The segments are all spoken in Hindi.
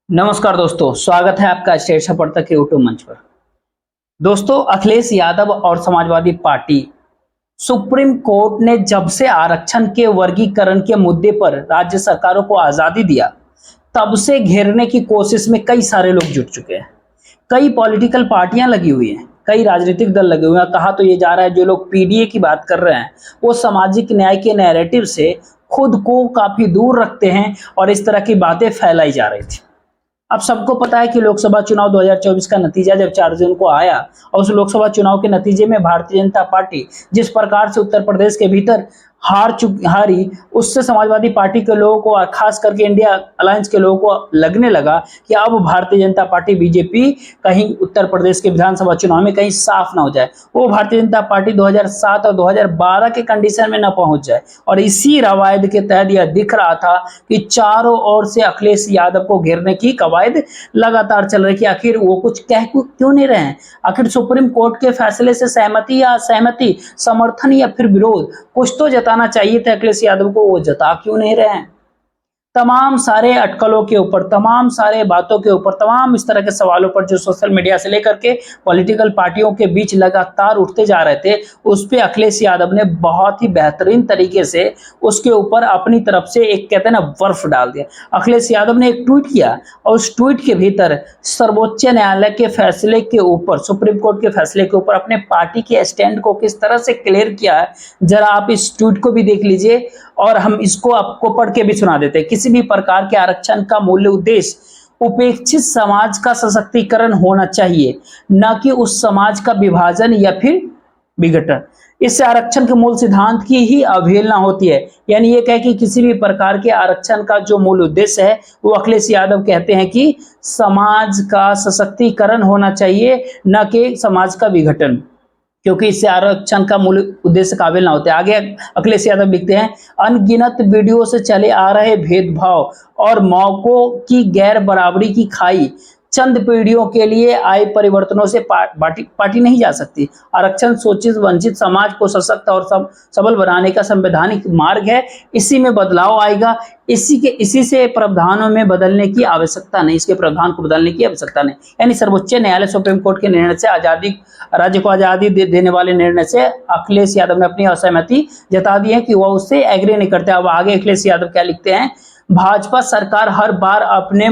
नमस्कार दोस्तों, स्वागत है आपका स्टेट सपोर्ट तक के यूट्यूब मंच पर। दोस्तों, अखिलेश यादव और समाजवादी पार्टी सुप्रीम कोर्ट ने जब से आरक्षण के वर्गीकरण के मुद्दे पर राज्य सरकारों को आजादी दिया, तब से घेरने की कोशिश में कई सारे लोग जुट चुके हैं। कई पॉलिटिकल पार्टियां लगी हुई हैं, कई राजनीतिक दल लगे हुए हैं। कहा तो ये जा रहा है जो लोग पीडीए की बात कर रहे हैं वो सामाजिक न्याय के नैरेटिव से खुद को काफी दूर रखते हैं और इस तरह की बातें फैलाई जा रही थी। अब सबको पता है कि लोकसभा चुनाव 2024 का नतीजा जब 4 जून को आया और उस लोकसभा चुनाव के नतीजे में भारतीय जनता पार्टी जिस प्रकार से उत्तर प्रदेश के भीतर हारी, उससे समाजवादी पार्टी के लोगों को और खास करके इंडिया अलायंस के लोगों को लगने लगा कि अब भारतीय जनता पार्टी बीजेपी कहीं उत्तर प्रदेश के विधानसभा चुनाव में कहीं साफ ना हो जाए, वो भारतीय जनता पार्टी 2007 और 2012 के कंडीशन में ना पहुंच जाए। और इसी रवायद के तहत यह दिख रहा था कि चारों ओर से अखिलेश यादव को घेरने की कवायद लगातार चल रही कि आखिर वो कुछ कह क्यों नहीं रहे हैं, आखिर सुप्रीम कोर्ट के फैसले से सहमति या असहमति, समर्थन या फिर विरोध, कुछ तो जताना चाहिए था अखिलेश यादव को, वो जता क्यों नहीं रहे हैं। तमाम सारे अटकलों के ऊपर, तमाम सारे बातों के ऊपर, तमाम इस तरह के सवालों पर जो सोशल मीडिया से लेकर के पॉलिटिकल पार्टियों के बीच लगातार उठते जा रहे थे, उस पे अखिलेश यादव ने बहुत ही बेहतरीन तरीके से उसके ऊपर अपनी तरफ से एक कहते हैं ना बर्फ डाल दिया। अखिलेश यादव ने एक ट्वीट किया और उस ट्वीट के भीतर सर्वोच्च न्यायालय के फैसले के ऊपर, सुप्रीम कोर्ट के फैसले के ऊपर अपने पार्टी के स्टैंड को किस तरह से क्लियर किया है, जरा आप इस ट्वीट को भी देख लीजिए और हम इसको आपको पढ़ के भी सुना देते हैं। किसी भी प्रकार के आरक्षण का मूल्य उद्देश्य उपेक्षित समाज का सशक्तिकरण होना चाहिए, न कि उस समाज का विभाजन या फिर विघटन। इससे आरक्षण के मूल सिद्धांत की ही अवहेलना होती है। यानी ये कहे कि किसी भी प्रकार के आरक्षण का जो मूल उद्देश्य है वो अखिलेश यादव कहते हैं कि समाज का सशक्तिकरण होना चाहिए, न कि समाज का विघटन, क्योंकि इससे आरक्षण का मूल उद्देश्य काबिल ना होते। आगे अखिलेश यादव लिखते हैं, अनगिनत वीडियो से चले आ रहे भेदभाव और मौकों की गैर बराबरी की खाई चंद पीढ़ियों के लिए आए परिवर्तनों से पार्टी नहीं जा सकती। आरक्षण शोषित वंचित समाज को सशक्त और सबल बनाने का संवैधानिक मार्ग है। इसी में बदलाव आएगा, इसी से प्रावधानों में बदलने की आवश्यकता नहीं, इसके प्रावधान को बदलने की आवश्यकता नहीं। यानी सर्वोच्च न्यायालय सुप्रीम कोर्ट के निर्णय से राज्य को आजादी देने वाले निर्णय से अखिलेश यादव ने अपनी असहमति जता दी है कि वह उससे एग्री नहीं करते। अब आगे अखिलेश यादव क्या लिखते हैं, भाजपा सरकार हर बार अपने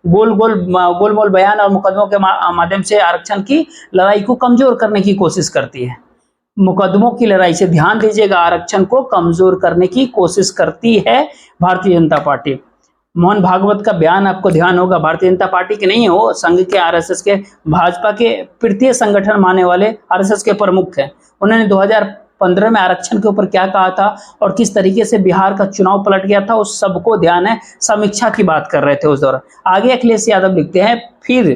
गोलमोल बयान और मुकदमों के माध्यम से आरक्षण की लड़ाई को कमजोर करने की कोशिश करती है। मुकदमों की लड़ाई से, ध्यान दीजिएगा, आरक्षण को कमजोर करने की कोशिश करती है भारतीय जनता पार्टी। मोहन भागवत का बयान आपको ध्यान होगा, भारतीय जनता पार्टी के नहीं हो, संघ के, आरएसएस के, भाजपा के तृतीय संगठन मानने वाले आरएसएस के प्रमुख हैं। उन्होंने 2015 में आरक्षण के ऊपर क्या कहा था और किस तरीके से बिहार का चुनाव पलट गया था, उस सबको ध्यान है। समीक्षा की बात कर रहे थे उस दौरान। आगे अखिलेश यादव लिखते हैं, फिर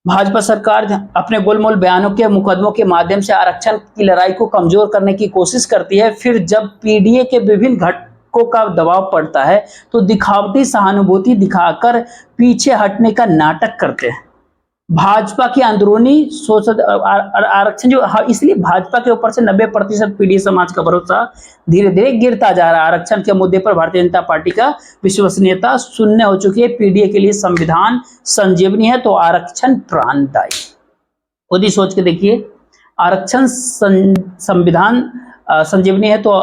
भाजपा सरकार अपने गोलमोल बयानों के, मुकदमों के माध्यम से आरक्षण की लड़ाई को कमजोर करने की कोशिश करती है। फिर जब पीडीए के विभिन्न घटकों का दबाव पड़ता है तो दिखावटी सहानुभूति दिखाकर पीछे हटने का नाटक करते हैं। भाजपा की अंदरूनी आरक्षण जो, इसलिए भाजपा के ऊपर से 90% पीडीए समाज का भरोसा धीरे धीरे गिरता जा रहा है। आरक्षण के मुद्दे पर भारतीय जनता पार्टी का विश्वसनीयता शून्य हो चुकी है। पीडीए के लिए संविधान संजीवनी है तो आरक्षण प्राणदायी। खुद ही सोच के देखिए, आरक्षण संविधान संजीवनी है तो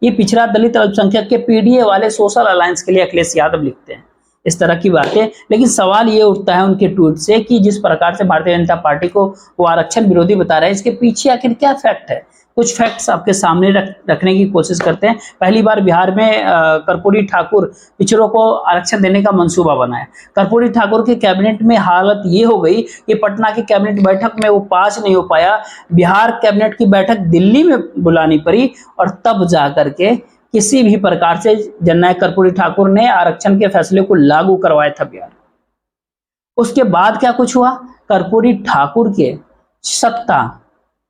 ये पिछड़ा दलित अल्पसंख्यक के पीडीए वाले सोशल अलायंस के लिए अखिलेश यादव लिखते हैं इस तरह की बातें। लेकिन सवाल ये उठता है उनके ट्वीट से कि जिस प्रकार से भारतीय जनता पार्टी को वो आरक्षण विरोधी बता रहे हैं, इसके पीछे आखिर क्या फैक्ट है। कुछ फैक्ट्स आपके सामने रखने की कोशिश करते हैं। पहली बार बिहार में कर्पूरी ठाकुर पिछड़ों को आरक्षण देने का मंसूबा बनाया। कर्पूरी ठाकुर के कैबिनेट में हालत ये हो गई कि पटना की कैबिनेट बैठक में वो पास नहीं हो पाया, बिहार कैबिनेट की बैठक दिल्ली में बुलानी पड़ी और तब जाकर के किसी भी प्रकार से जननायक कर्पूरी ठाकुर ने आरक्षण के फैसले को लागू करवाया था बिहार। उसके बाद क्या कुछ हुआ, कर्पूरी ठाकुर के सत्ता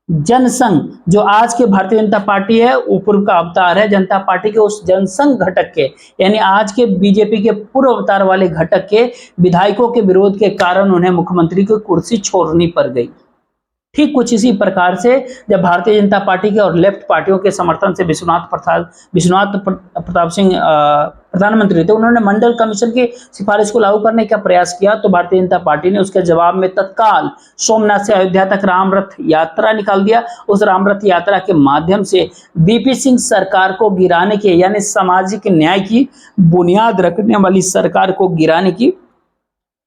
जनसंघ, जो आज के भारतीय जनता पार्टी है, ऊपर का अवतार है जनता पार्टी के, उस जनसंघ घटक के, यानी आज के बीजेपी के पूर्व अवतार वाले घटक के विधायकों के विरोध के कारण उन्हें मुख्यमंत्री की कुर्सी छोड़नी पड़ गई। ठीक कुछ इसी प्रकार से जब भारतीय जनता पार्टी के और लेफ्ट पार्टियों के समर्थन से विश्वनाथ प्रताप सिंह प्रधानमंत्री थे, उन्होंने मंडल कमीशन की सिफारिश को लागू करने का प्रयास किया, तो भारतीय जनता पार्टी ने उसके जवाब में तत्काल सोमनाथ से अयोध्या तक रामरथ यात्रा निकाल दिया। उस रामरथ यात्रा के माध्यम से बीपी सिंह सरकार को गिराने के, यानी सामाजिक न्याय की बुनियाद रखने वाली सरकार को गिराने की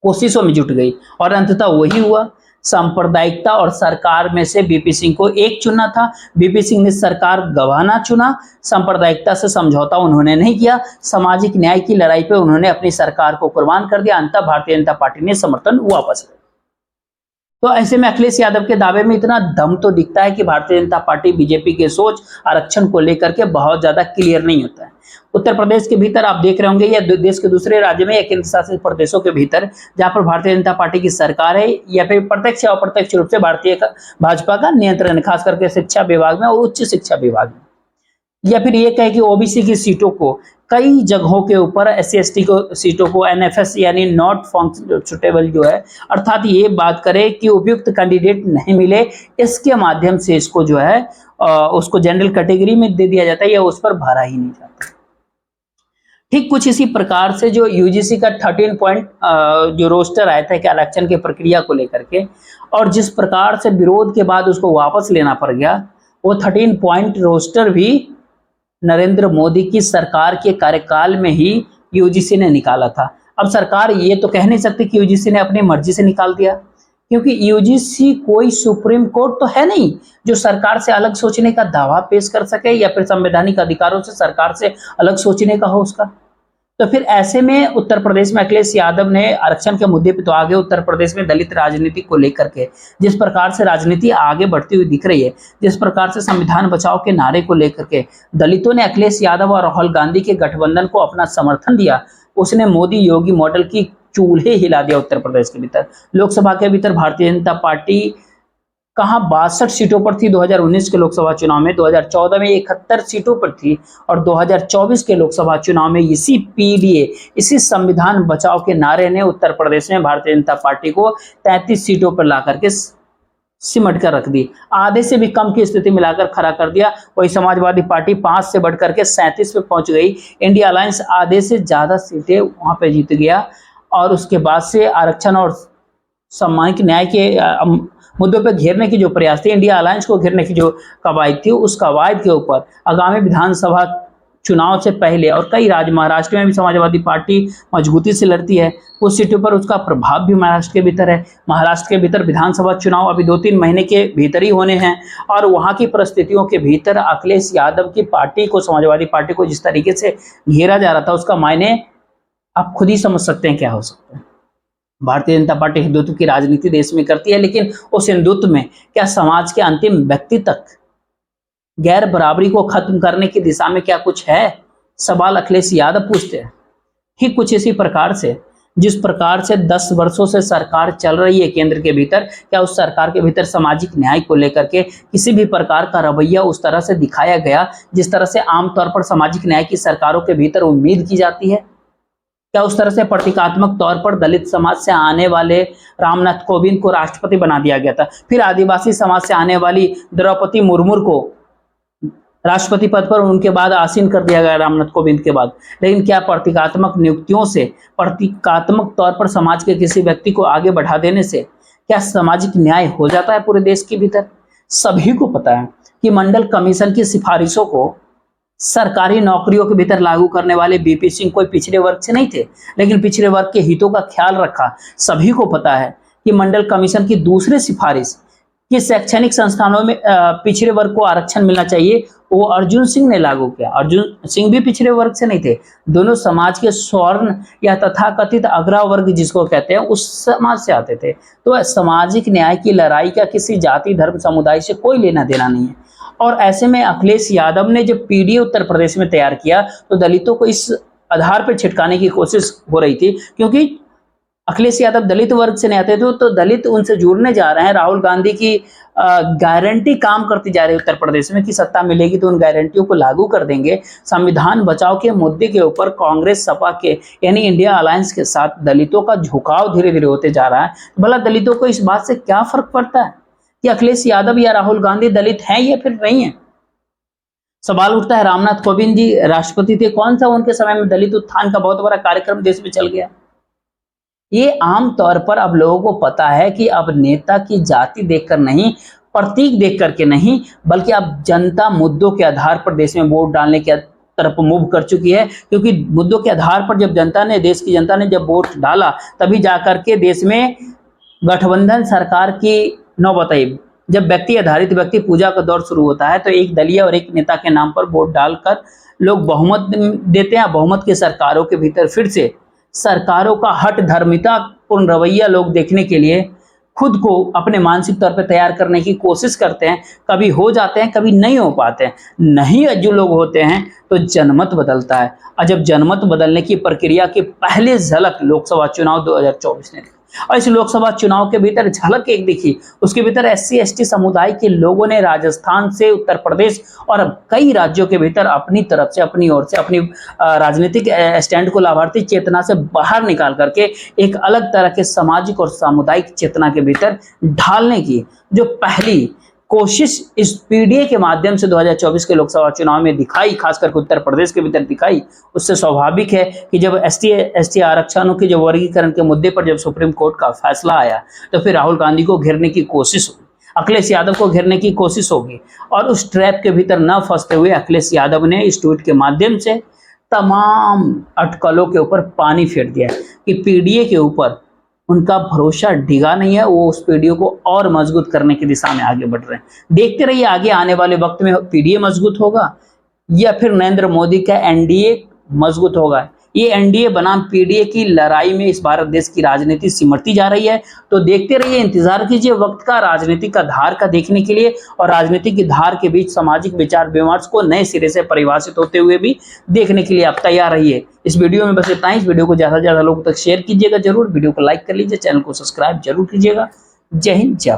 कोशिशों में जुट गई, और अंततः वही हुआ। सांप्रदायिकता और सरकार में से बीपी सिंह को एक चुनना था। बीपी सिंह ने सरकार गंवाना चुना, सांप्रदायिकता से समझौता उन्होंने नहीं किया, सामाजिक न्याय की लड़ाई पे उन्होंने अपनी सरकार को कुर्बान कर दिया। अंततः भारतीय जनता पार्टी ने समर्थन वापस लिया। तो ऐसे में अखिलेश यादव के दावे में इतना दम तो दिखता है कि भारतीय जनता पार्टी बीजेपी के सोच आरक्षण को लेकर के बहुत ज्यादा क्लियर नहीं होता है। उत्तर प्रदेश के भीतर आप देख रहे होंगे, या देश के दूसरे राज्य में या केंद्र शासित प्रदेशों के भीतर जहां पर भारतीय जनता पार्टी की सरकार है, या फिर प्रत्यक्ष या अप्रत्यक्ष रूप से भाजपा का नियंत्रण, खास करके शिक्षा विभाग में और उच्च शिक्षा विभाग में, या फिर ये कहे कि ओबीसी की सीटों को कई जगहों के ऊपर SC ST को सीटों को NFS यानी नॉट सुटेबल जो है, अर्थात ये बात करे कि उपयुक्त कैंडिडेट नहीं मिले, इसके माध्यम से इसको जो है उसको जनरल कैटेगरी में दे दिया जाता है या उस पर भरा ही नहीं जाता। ठीक कुछ इसी प्रकार से जो यूजीसी का 13 पॉइंट जो रोस्टर आया था कि इलेक्शन की प्रक्रिया को लेकर के, और जिस प्रकार से विरोध के बाद उसको वापस लेना पड़ गया, वो 13 पॉइंट रोस्टर भी नरेंद्र मोदी की सरकार के कार्यकाल में ही यूजीसी ने निकाला था। अब सरकार ये तो कह नहीं सकती कि यूजीसी ने अपनी मर्जी से निकाल दिया, क्योंकि यूजीसी कोई सुप्रीम कोर्ट तो है नहीं जो सरकार से अलग सोचने का दावा पेश कर सके, या फिर संवैधानिक अधिकारों से सरकार से अलग सोचने का हो उसका। तो फिर ऐसे में उत्तर प्रदेश में अखिलेश यादव ने आरक्षण के मुद्दे पे तो आगे, उत्तर प्रदेश में दलित राजनीति को लेकर के जिस प्रकार से राजनीति आगे बढ़ती हुई दिख रही है, जिस प्रकार से संविधान बचाओ के नारे को लेकर के दलितों ने अखिलेश यादव और राहुल गांधी के गठबंधन को अपना समर्थन दिया, उसने मोदी योगी मॉडल की चूल्हे हिला दिया उत्तर प्रदेश के भीतर। लोकसभा के भीतर भारतीय जनता पार्टी कहां 62 सीटों पर थी 2019 के लोकसभा चुनाव में, 2014 में 71 सीटों पर थी, और 2024 के लोकसभा चुनाव में इसी पीडीए, इसी संविधान बचाओ के नारे ने उत्तर प्रदेश में भारतीय जनता पार्टी को 33 सीटों पर ला करके सिमट कर रख दी, आधे से भी कम की स्थिति मिलाकर खड़ा कर दिया। वही समाजवादी पार्टी 5 से बढ़कर के 37 पे पहुंच गई। इंडिया अलायंस आधे से ज्यादा सीटें वहां पे जीत गया, और उसके बाद से आरक्षण और सामाजिक न्याय के मुद्दों पर घेरने की जो प्रयास थी, इंडिया अलायंस को घेरने की जो कवायद थी, उस कवायद के ऊपर आगामी विधानसभा चुनाव से पहले और कई राज्य, महाराष्ट्र में भी समाजवादी पार्टी मजबूती से लड़ती है, उस सीटों पर उसका प्रभाव भी महाराष्ट्र के भीतर है। महाराष्ट्र के भीतर विधानसभा चुनाव अभी 2-3 महीने के भीतर ही होने हैं, और वहां की परिस्थितियों के भीतर अखिलेश यादव की पार्टी को, समाजवादी पार्टी को जिस तरीके से घेरा जा रहा था, उसका मायने आप खुद ही समझ सकते हैं क्या हो सकता है। भारतीय जनता पार्टी हिंदुत्व की राजनीति देश में करती है, लेकिन उस हिंदुत्व में क्या समाज के अंतिम व्यक्ति तक गैर बराबरी को खत्म करने की दिशा में क्या कुछ है? सवाल अखिलेश यादव पूछते हैं। ठीक कुछ इसी प्रकार से जिस प्रकार से 10 वर्षों से सरकार चल रही है केंद्र के भीतर, क्या उस सरकार के भीतर सामाजिक न्याय को लेकर के किसी भी प्रकार का रवैया उस तरह से दिखाया गया जिस तरह से आमतौर पर सामाजिक न्याय की सरकारों के भीतर उम्मीद की जाती है? क्या उस तरह से प्रतीकात्मक तौर पर दलित समाज से आने वाले रामनाथ कोविंद को राष्ट्रपति बना दिया गया था, फिर आदिवासी समाज से आने वाली द्रौपदी मुर्मू को राष्ट्रपति पद पर उनके बाद आसीन कर दिया गया रामनाथ कोविंद के बाद? लेकिन क्या प्रतीकात्मक नियुक्तियों से, प्रतीकात्मक तौर पर समाज के किसी व्यक्ति को आगे बढ़ा देने से क्या सामाजिक न्याय हो जाता है पूरे देश के भीतर? सभी को पता है कि मंडल कमीशन की सिफारिशों को सरकारी नौकरियों के भीतर लागू करने वाले बीपी सिंह कोई पिछड़े वर्ग से नहीं थे, लेकिन पिछड़े वर्ग के हितों का ख्याल रखा। सभी को पता है कि मंडल कमीशन की दूसरी सिफारिश कि शैक्षणिक संस्थानों में पिछड़े वर्ग को आरक्षण मिलना चाहिए, वो अर्जुन सिंह ने लागू किया। अर्जुन सिंह भी पिछड़े वर्ग से नहीं थे, दोनों समाज के स्वर्ण या तथाकथित अग्रह वर्ग जिसको कहते हैं उस समाज से आते थे। तो सामाजिक न्याय की लड़ाई का किसी जाति, धर्म, समुदाय से कोई लेना देना नहीं है। और ऐसे में अखिलेश यादव ने जब पीडीए उत्तर प्रदेश में तैयार किया तो दलितों को इस आधार पर छिटकाने की कोशिश हो रही थी, क्योंकि अखिलेश यादव दलित वर्ग से नहीं आते थे, तो दलित उनसे जुड़ने जा रहे हैं। राहुल गांधी की गारंटी काम करती जा रही है उत्तर प्रदेश में कि सत्ता मिलेगी तो उन गारंटियों को लागू कर देंगे। संविधान बचाओ के मुद्दे के ऊपर कांग्रेस सपा के यानी इंडिया अलायंस के साथ दलितों का झुकाव धीरे धीरे होते जा रहा है। भला दलितों को इस बात से क्या फर्क पड़ता है कि अखिलेश यादव या राहुल गांधी दलित हैं या फिर नहीं है। सवाल उठता है, रामनाथ कोविंद जी राष्ट्रपति थे, कौन सा उनके समय में दलित उत्थान का बहुत बड़ा कार्यक्रम देश में चल गया। ये आमतौर पर अब लोगों को पता है कि अब नेता की जाति देखकर नहीं, प्रतीक देख करके नहीं, बल्कि अब जनता मुद्दों के आधार पर देश में वोट डालने की तरफ मूव कर चुकी है। क्योंकि मुद्दों के आधार पर जब जनता ने, देश की जनता ने जब वोट डाला, तभी जाकर के देश में गठबंधन सरकार की नौबत आई। जब व्यक्ति आधारित व्यक्ति पूजा का दौर शुरू होता है, तो एक दलीय और एक नेता के नाम पर वोट डालकर लोग बहुमत देते हैं। बहुमत की सरकारों के भीतर फिर से सरकारों का हठ धर्मिता पूर्ण रवैया लोग देखने के लिए खुद को अपने मानसिक तौर पर तैयार करने की कोशिश करते हैं। कभी हो जाते हैं, कभी नहीं हो पाते हैं। नहीं जो लोग होते हैं तो जनमत बदलता है, और जब जनमत बदलने की प्रक्रिया की पहले झलक लोकसभा चुनाव 2024 ने, और इस लोकसभा चुनाव के भीतर झलक एक दिखी, उसके भीतर SC ST समुदाय के लोगों ने राजस्थान से उत्तर प्रदेश और कई राज्यों के भीतर अपनी तरफ से, अपनी ओर से, अपनी राजनीतिक स्टैंड को लाभार्थी चेतना से बाहर निकाल करके एक अलग तरह के सामाजिक और सामुदायिक चेतना के भीतर ढालने की जो पहली कोशिश इस PDA के माध्यम से 2024 के लोकसभा चुनाव में दिखाई, खासकर उत्तर प्रदेश के भीतर दिखाई, उससे स्वाभाविक है कि जब ST ST आरक्षणों के जो वर्गीकरण के मुद्दे पर जब सुप्रीम कोर्ट का फैसला आया, तो फिर राहुल गांधी को घेरने की कोशिश होगी, अखिलेश यादव को घेरने की कोशिश होगी। और उस ट्रैप के भीतर न फंसते हुए अखिलेश यादव ने इस ट्वीट के माध्यम से तमाम अटकलों के ऊपर पानी फेर दिया कि PDA के ऊपर उनका भरोसा डिगा नहीं है। वो उस PDA को और मजबूत करने की दिशा में आगे बढ़ रहे हैं। देखते रहिए आगे आने वाले वक्त में PDA मजबूत होगा या फिर नरेंद्र मोदी का NDA मजबूत होगा। ये NDA बनाम PDA की लड़ाई में इस भारत देश की राजनीति सिमटती जा रही है। तो देखते रहिए, इंतजार कीजिए वक्त का, राजनीति का धार का देखने के लिए, और राजनीति की धार के बीच सामाजिक विचार विमर्श को नए सिरे से परिभाषित होते हुए भी देखने के लिए आप तैयार रहिए। इस वीडियो में बस इतना ही। इस वीडियो को ज्यादा से ज्यादा लोगों तक शेयर कीजिएगा जरूर, वीडियो को लाइक कर लीजिए, चैनल को सब्सक्राइब जरूर कीजिएगा। जय हिंद, जय भारत।